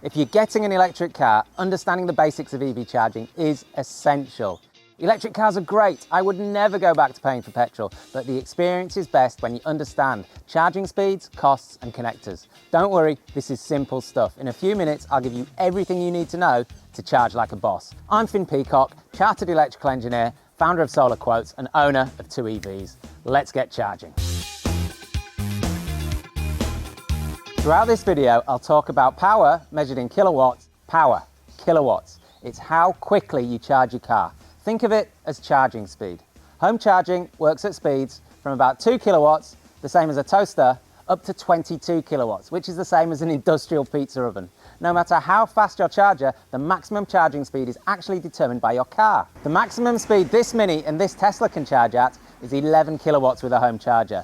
If you're getting an electric car, understanding the basics of EV charging is essential. Electric cars are great. I would never go back to paying for petrol, but the experience is best when you understand charging speeds, costs, and connectors. Don't worry, this is simple stuff. In a few minutes, I'll give you everything you need to know to charge like a boss. I'm Finn Peacock, chartered electrical engineer, founder of Solar Quotes, and owner of 2 EVs. Let's get charging. Throughout this video, I'll talk about power measured in kilowatts. Power, kilowatts. It's how quickly you charge your car. Think of it as charging speed. Home charging works at speeds from about 2 kilowatts, the same as a toaster, up to 22 kilowatts, which is the same as an industrial pizza oven. No matter how fast your charger, the maximum charging speed is actually determined by your car. The maximum speed this Mini and this Tesla can charge at is 11 kilowatts with a home charger.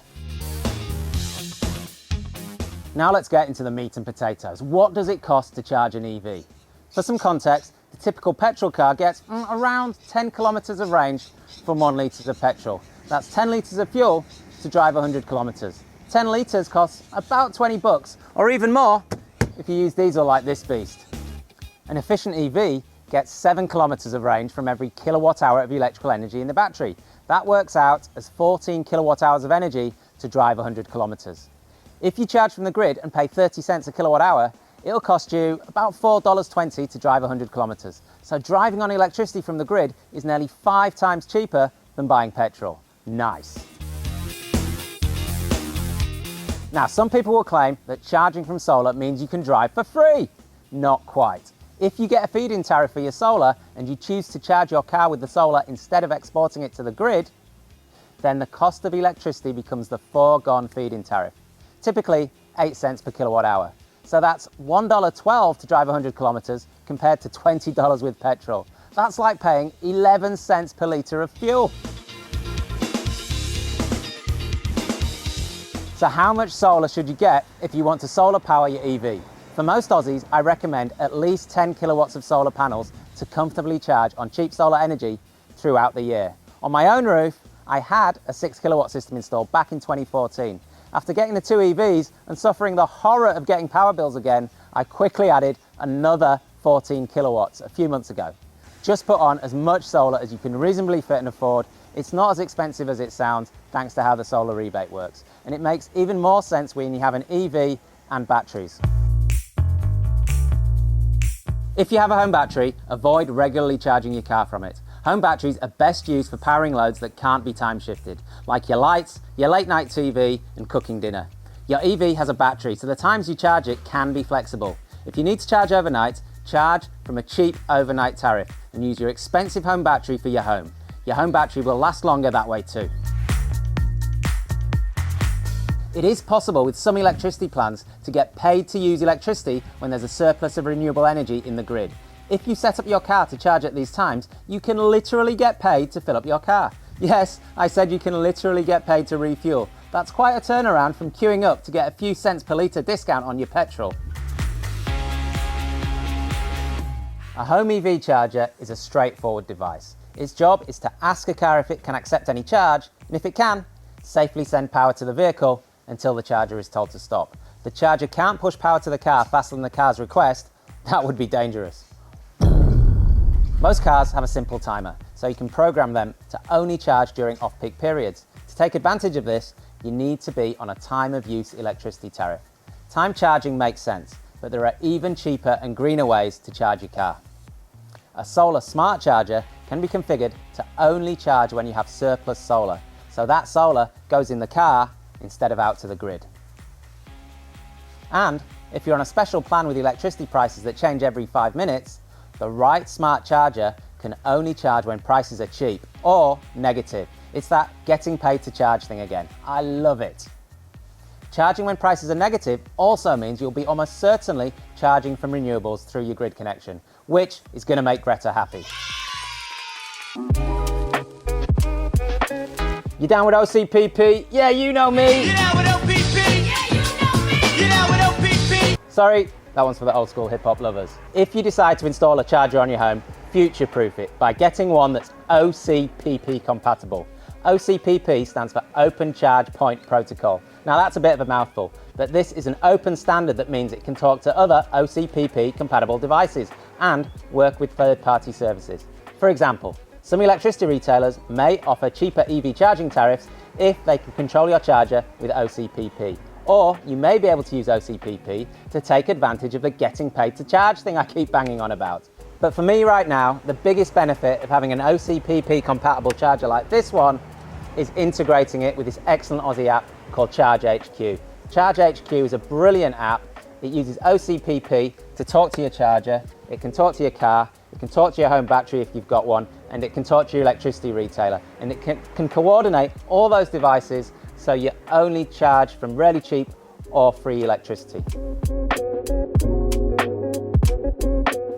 Now let's get into the meat and potatoes. What does it cost to charge an EV? For some context, the typical petrol car gets around 10 kilometers of range from 1 litre of petrol. That's 10 litres of fuel to drive 100 kilometers. 10 litres costs about 20 bucks, or even more if you use diesel like this beast. An efficient EV gets 7 kilometers of range from every kilowatt hour of electrical energy in the battery. That works out as 14 kilowatt hours of energy to drive 100 kilometers. If you charge from the grid and pay 30 cents a kilowatt hour, it'll cost you about $4.20 to drive 100 kilometers. So driving on electricity from the grid is nearly 5 times cheaper than buying petrol. Nice. Now, some people will claim that charging from solar means you can drive for free. Not quite. If you get a feed-in tariff for your solar and you choose to charge your car with the solar instead of exporting it to the grid, then the cost of electricity becomes the foregone feed-in tariff, typically 8 cents per kilowatt hour. So that's $1.12 to drive 100 kilometers compared to $20 with petrol. That's like paying 11 cents per litre of fuel. So how much solar should you get if you want to solar power your EV? For most Aussies, I recommend at least 10 kilowatts of solar panels to comfortably charge on cheap solar energy throughout the year. On my own roof, I had a 6 kilowatt system installed back in 2014. After getting the 2 EVs and suffering the horror of getting power bills again, I quickly added another 14 kilowatts a few months ago. Just put on as much solar as you can reasonably fit and afford. It's not as expensive as it sounds thanks to how the solar rebate works. And it makes even more sense when you have an EV and batteries. If you have a home battery, avoid regularly charging your car from it. Home batteries are best used for powering loads that can't be time shifted, like your lights, your late night TV, and cooking dinner. Your EV has a battery, so the times you charge it can be flexible. If you need to charge overnight, charge from a cheap overnight tariff and use your expensive home battery for your home. Your home battery will last longer that way too. It is possible with some electricity plans to get paid to use electricity when there's a surplus of renewable energy in the grid. If you set up your car to charge at these times, you can literally get paid to fill up your car. Yes, I said you can literally get paid to refuel. That's quite a turnaround from queuing up to get a few cents per litre discount on your petrol. A home EV charger is a straightforward device. Its job is to ask a car if it can accept any charge, and if it can, safely send power to the vehicle until the charger is told to stop. The charger can't push power to the car faster than the car's request. That would be dangerous. Most cars have a simple timer, so you can program them to only charge during off-peak periods. To take advantage of this, you need to be on a time of use electricity tariff. Time charging makes sense, but there are even cheaper and greener ways to charge your car. A solar smart charger can be configured to only charge when you have surplus solar, so that solar goes in the car instead of out to the grid. And if you're on a special plan with electricity prices that change every 5 minutes, the right smart charger can only charge when prices are cheap or negative. It's that getting paid to charge thing again. I love it. Charging when prices are negative also means you'll be almost certainly charging from renewables through your grid connection, which is going to make Greta happy. You down with OCPP? Yeah, you know me. You down with OPP? Yeah, you know me. You down with OPP? Sorry, that one's for the old school hip hop lovers. If you decide to install a charger on your home, future-proof it by getting one that's OCPP compatible. OCPP stands for Open Charge Point Protocol. Now that's a bit of a mouthful, but this is an open standard that means it can talk to other OCPP compatible devices and work with third-party services. For example, some electricity retailers may offer cheaper EV charging tariffs if they can control your charger with OCPP. Or you may be able to use OCPP to take advantage of the getting paid to charge thing I keep banging on about. But for me right now, the biggest benefit of having an OCPP compatible charger like this one is integrating it with this excellent Aussie app called Charge HQ. Charge HQ is a brilliant app. It uses OCPP to talk to your charger, it can talk to your car, it can talk to your home battery if you've got one, and it can talk to your electricity retailer. And it can coordinate all those devices so you only charge from really cheap or free electricity.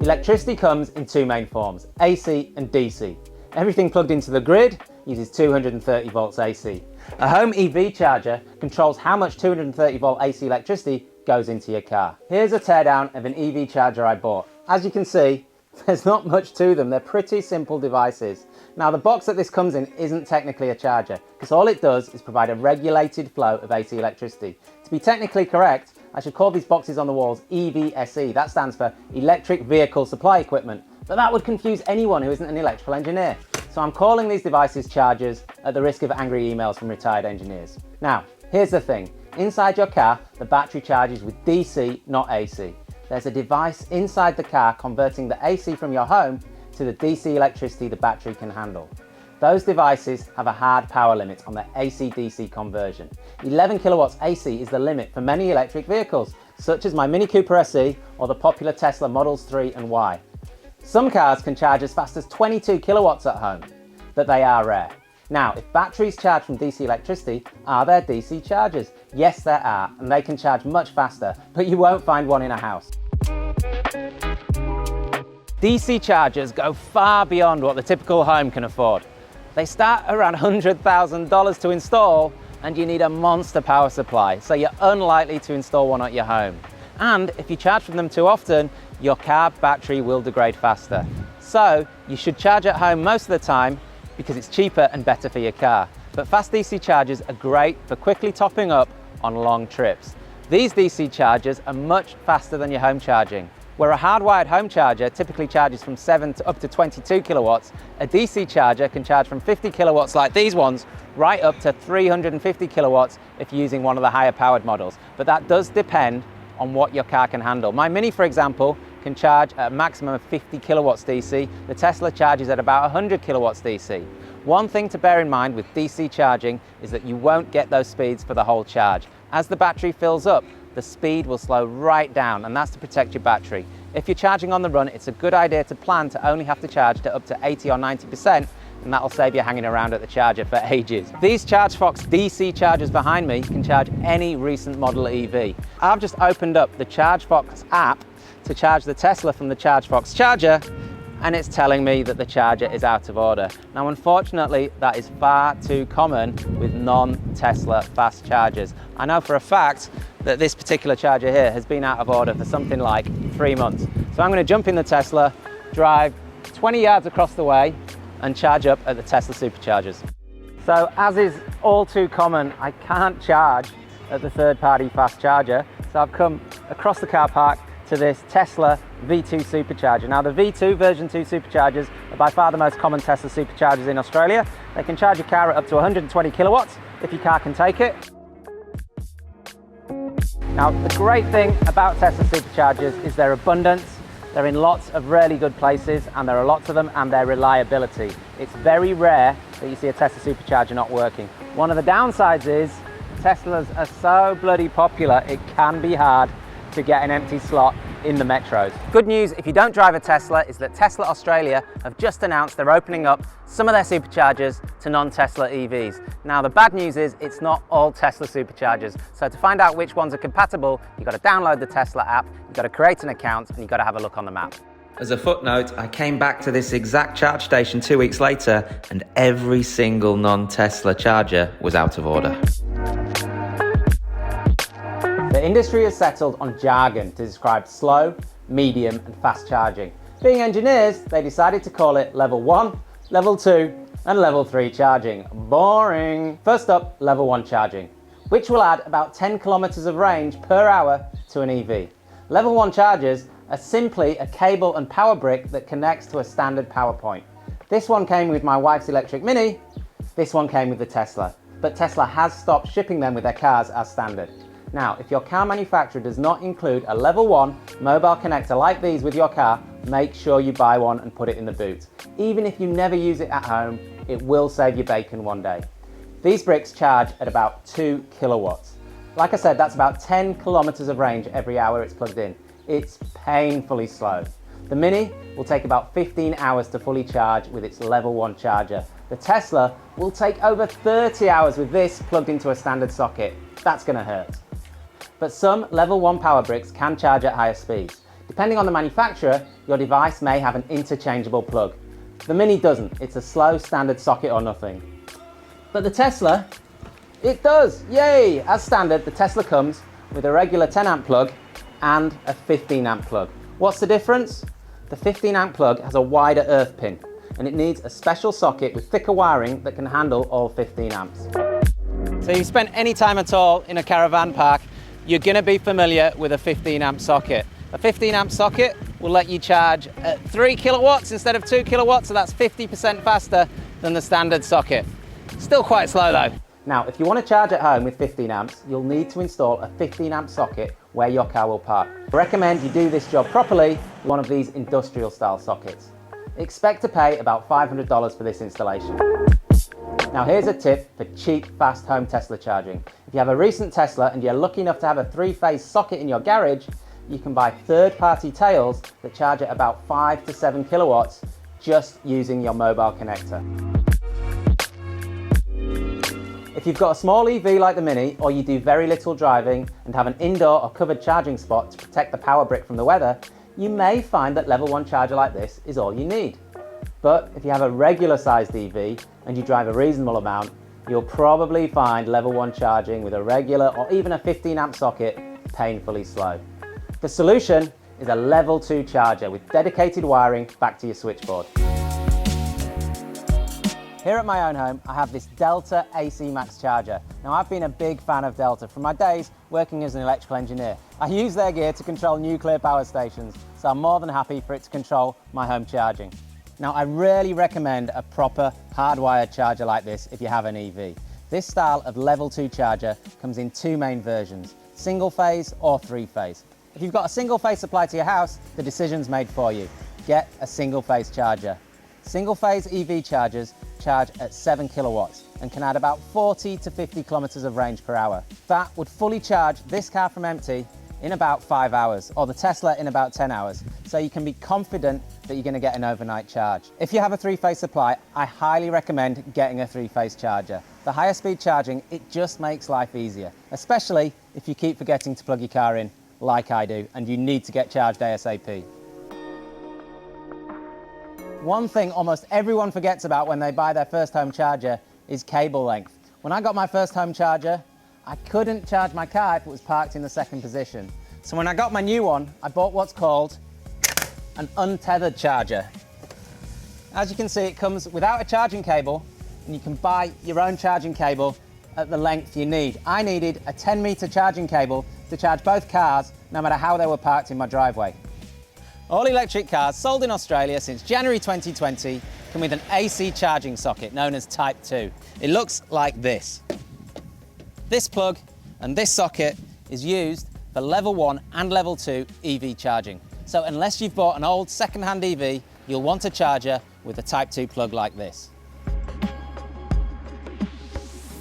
Electricity comes in two main forms, AC and DC. Everything plugged into the grid uses 230 volts AC. A home EV charger controls how much 230 volt AC electricity goes into your car. Here's a teardown of an EV charger I bought. As you can see, there's not much to them. They're pretty simple devices. Now the box that this comes in isn't technically a charger, because all it does is provide a regulated flow of AC electricity. To be technically correct, I should call these boxes on the walls EVSE. That stands for Electric Vehicle Supply Equipment, but that would confuse anyone who isn't an electrical engineer. So I'm calling these devices chargers at the risk of angry emails from retired engineers. Now, here's the thing. Inside your car, the battery charges with DC, not AC. There's a device inside the car converting the AC from your home to the DC electricity the battery can handle. Those devices have a hard power limit on their AC-DC conversion. 11 kilowatts AC is the limit for many electric vehicles, such as my Mini Cooper SE or the popular Tesla Models 3 and Y. Some cars can charge as fast as 22 kilowatts at home, but they are rare. Now, if batteries charge from DC electricity, are there DC chargers? Yes, there are, and they can charge much faster, but you won't find one in a house. DC chargers go far beyond what the typical home can afford. They start around $100,000 to install, and you need a monster power supply, so you're unlikely to install one at your home. And if you charge from them too often, your car battery will degrade faster. So you should charge at home most of the time because it's cheaper and better for your car. But fast DC chargers are great for quickly topping up on long trips. These DC chargers are much faster than your home charging. Where a hardwired home charger typically charges from 7 to up to 22 kilowatts, a DC charger can charge from 50 kilowatts like these ones right up to 350 kilowatts if you're using one of the higher powered models. But that does depend on what your car can handle. My Mini, for example, can charge at a maximum of 50 kilowatts DC. The Tesla charges at about 100 kilowatts DC. One thing to bear in mind with DC charging is that you won't get those speeds for the whole charge. As the battery fills up, the speed will slow right down, and that's to protect your battery. If you're charging on the run, it's a good idea to plan to only have to charge to up to 80 or 90%, and that'll save you hanging around at the charger for ages. These ChargeFox DC chargers behind me can charge any recent model EV. I've just opened up the ChargeFox app to charge the Tesla from the ChargeFox charger, and it's telling me that the charger is out of order. Now, unfortunately, that is far too common with non-Tesla fast chargers. I know for a fact that this particular charger here has been out of order for something like 3 months. So I'm going to jump in the Tesla, drive 20 yards across the way and charge up at the Tesla superchargers. So as is all too common, I can't charge at the third-party fast charger. So I've come across the car park to this Tesla V2 supercharger. Now the V2 version 2 superchargers are by far the most common Tesla superchargers in Australia. They can charge your car at up to 120 kilowatts if your car can take it. Now the great thing about Tesla superchargers is their abundance. They're in lots of really good places, and there are lots of them, and their reliability. It's very rare that you see a Tesla supercharger not working. One of the downsides is Teslas are so bloody popular, it can be hard to get an empty slot in the metros. Good news if you don't drive a Tesla is that Tesla Australia have just announced they're opening up some of their superchargers to non-Tesla EVs. Now the bad news is it's not all Tesla superchargers. So to find out which ones are compatible, you've got to download the Tesla app, you've got to create an account, and you've got to have a look on the map. As a footnote, I came back to this exact charge station 2 weeks later, and every single non-Tesla charger was out of order. The industry has settled on jargon to describe slow, medium, and fast charging. Being engineers, they decided to call it level 1, level 2, and level 3 charging. Boring. First up, level 1 charging, which will add about 10 kilometers of range per hour to an EV. Level 1 chargers are simply a cable and power brick that connects to a standard power point. This one came with my wife's electric Mini, this one came with the Tesla, but Tesla has stopped shipping them with their cars as standard. Now, if your car manufacturer does not include a level 1 mobile connector like these with your car, make sure you buy one and put it in the boot. Even if you never use it at home, it will save you bacon one day. These bricks charge at about 2 kilowatts. Like I said, that's about 10 kilometers of range every hour it's plugged in. It's painfully slow. The Mini will take about 15 hours to fully charge with its level 1 charger. The Tesla will take over 30 hours with this plugged into a standard socket. That's gonna hurt. But some level 1 power bricks can charge at higher speeds. Depending on the manufacturer, your device may have an interchangeable plug. The Mini doesn't, it's a slow standard socket or nothing. But the Tesla, it does, yay! As standard, the Tesla comes with a regular 10 amp plug and a 15 amp plug. What's the difference? The 15 amp plug has a wider earth pin and it needs a special socket with thicker wiring that can handle all 15 amps. So if you spent any time at all in a caravan park, you're going to be familiar with a 15 amp socket. A 15 amp socket will let you charge at 3 kilowatts instead of 2 kilowatts, so that's 50% faster than the standard socket. Still quite slow though. Now, if you want to charge at home with 15 amps, you'll need to install a 15 amp socket where your car will park. I recommend you do this job properly with one of these industrial style sockets. Expect to pay about $500 for this installation. Now here's a tip for cheap, fast home Tesla charging. If you have a recent Tesla and you're lucky enough to have a 3-phase socket in your garage, you can buy third-party tails that charge at about 5 to 7 kilowatts just using your mobile connector. If you've got a small EV like the Mini, or you do very little driving and have an indoor or covered charging spot to protect the power brick from the weather, you may find that level 1 charger like this is all you need. But if you have a regular sized EV and you drive a reasonable amount, you'll probably find level 1 charging with a regular or even a 15 amp socket painfully slow. The solution is a level 2 charger with dedicated wiring back to your switchboard. Here at my own home, I have this Delta AC Max charger. Now, I've been a big fan of Delta from my days working as an electrical engineer. I use their gear to control nuclear power stations, so I'm more than happy for it to control my home charging. Now, I really recommend a proper hardwired charger like this if you have an EV. This style of level 2 charger comes in 2 main versions, single phase or 3-phase. If you've got a single phase supply to your house, the decision's made for you. Get a single phase charger. Single phase EV chargers charge at 7 kilowatts and can add about 40 to 50 kilometers of range per hour. That would fully charge this car from empty in about 5 hours, or the Tesla in about 10 hours. So you can be confident that you're going to get an overnight charge. If you have a 3-phase supply, I highly recommend getting a 3-phase charger. The higher speed charging, it just makes life easier, especially if you keep forgetting to plug your car in, like I do, and you need to get charged ASAP. One thing almost everyone forgets about when they buy their first home charger is cable length. When I got my first home charger, I couldn't charge my car if it was parked in the second position. So when I got my new one, I bought what's called an untethered charger. As you can see, it comes without a charging cable, and you can buy your own charging cable at the length you need. I needed a 10-meter charging cable to charge both cars, no matter how they were parked in my driveway. All electric cars sold in Australia since January 2020 come with an AC charging socket known as Type 2. It looks like this. This plug and this socket is used for level 1 and level 2 EV charging. So unless you've bought an old second-hand EV, you'll want a charger with a Type 2 plug like this.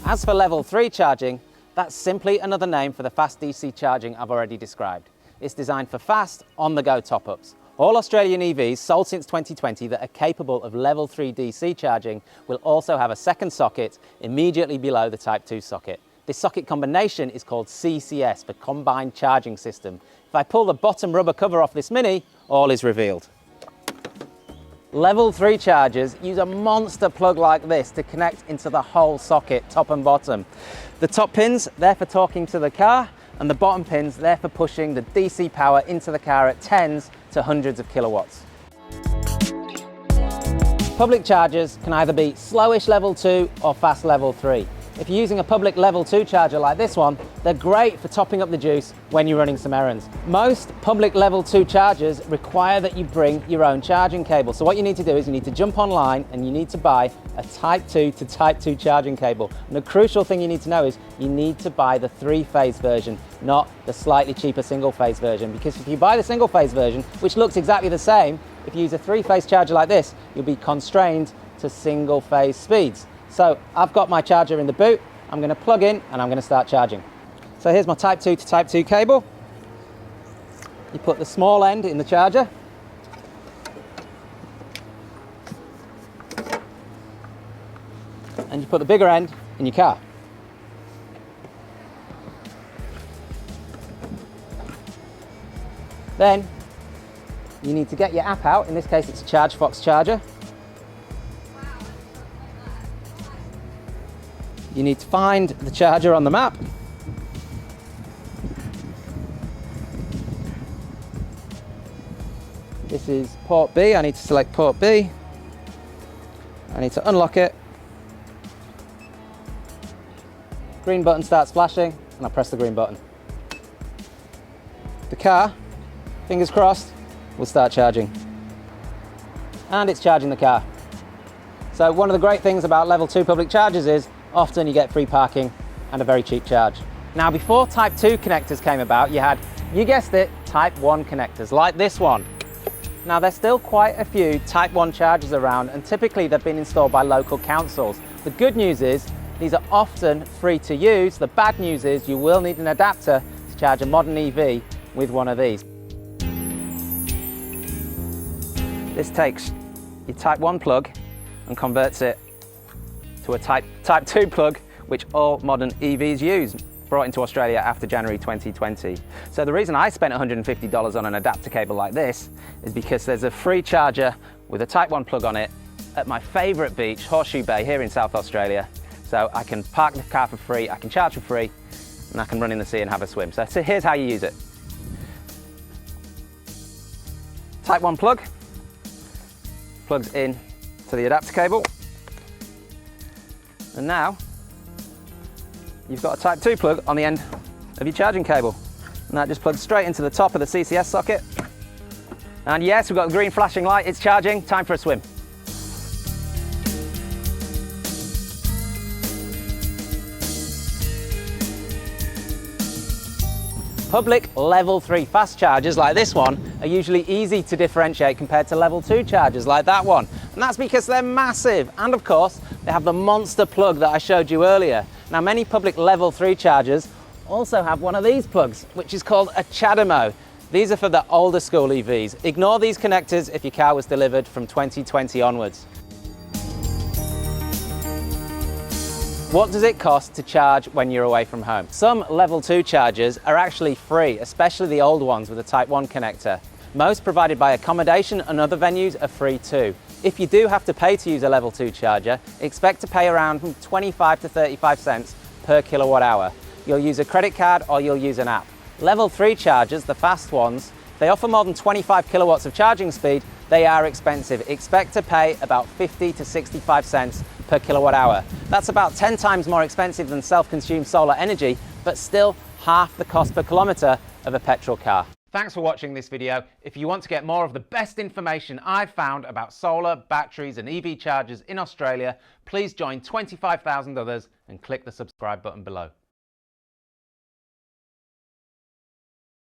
As for level 3 charging, that's simply another name for the fast DC charging I've already described. It's designed for fast, on-the-go top-ups. All Australian EVs sold since 2020 that are capable of level 3 DC charging will also have a second socket immediately below the Type 2 socket. This socket combination is called CCS, for Combined Charging System. If I pull the bottom rubber cover off this Mini, all is revealed. Level 3 chargers use a monster plug like this to connect into the whole socket, top and bottom. The top pins, they're for talking to the car, and the bottom pins, they're for pushing the DC power into the car at tens to hundreds of kilowatts. public chargers can either be slowish level 2 or fast level 3. If you're using a public level 2 charger like this one, they're great for topping up the juice when you're running some errands. Most public level 2 chargers require that you bring your own charging cable. So what you need to do is you need to jump online and you need to buy a Type 2 to Type 2 charging cable. And the crucial thing you need to know is you need to buy the 3-phase version, not the slightly cheaper single-phase version. Because if you buy the single-phase version, which looks exactly the same, if you use a 3-phase charger like this, you'll be constrained to single-phase speeds. So I've got my charger in the boot, I'm going to plug in and I'm going to start charging. So here's my Type 2 to Type 2 cable. You put the small end in the charger. And you put the bigger end in your car. Then you need to get your app out. In this case it's a ChargeFox charger. You need to find the charger on the map. This is port B. I need to select port B. I need to unlock it. Green button starts flashing and I press the green button. The car, fingers crossed, will start charging. And it's charging the car. So one of the great things about level 2 public chargers is often you get free parking and a very cheap charge. Now before Type 2 connectors came about, you had, you guessed it, Type 1 connectors like this one. Now there's still quite a few Type 1 chargers around and typically they've been installed by local councils. The good news is these are often free to use. The bad news is you will need an adapter to charge a modern EV with one of these. This takes your Type 1 plug and converts it to a Type 2 plug, which all modern EVs use, brought into Australia after January 2020. So the reason I spent $150 on an adapter cable like this is because there's a free charger with a Type 1 plug on it at my favourite beach, Horseshoe Bay, here in South Australia. So I can park the car for free, I can charge for free, and I can run in the sea and have a swim. So here's how you use it. Type 1 plug, plugs in to the adapter cable. And now, you've got a Type 2 plug on the end of your charging cable. And that just plugs straight into the top of the CCS socket. And yes, we've got the green flashing light, it's charging, time for a swim. Public level 3 fast chargers like this one are usually easy to differentiate compared to level 2 chargers like that one. And that's because they're massive. And of course, they have the monster plug that I showed you earlier. Now, many public level 3 chargers also have one of these plugs, which is called a CHAdeMO. These are for the older school EVs. Ignore these connectors if your car was delivered from 2020 onwards. What does it cost to charge when you're away from home? Some level 2 chargers are actually free, especially the old ones with a Type 1 connector. Most provided by accommodation and other venues are free too. If you do have to pay to use a level 2 charger, expect to pay around 25 to 35 cents per kilowatt hour. You'll use a credit card or you'll use an app. Level 3 chargers, the fast ones, they offer more than 25 kilowatts of charging speed. They are expensive. Expect to pay about 50 to 65 cents per kilowatt hour. That's about 10 times more expensive than self-consumed solar energy, but still half the cost per kilometre of a petrol car. Thanks for watching this video. If you want to get more of the best information I've found about solar, batteries and EV chargers in Australia, please join 25,000 others and click the subscribe button below.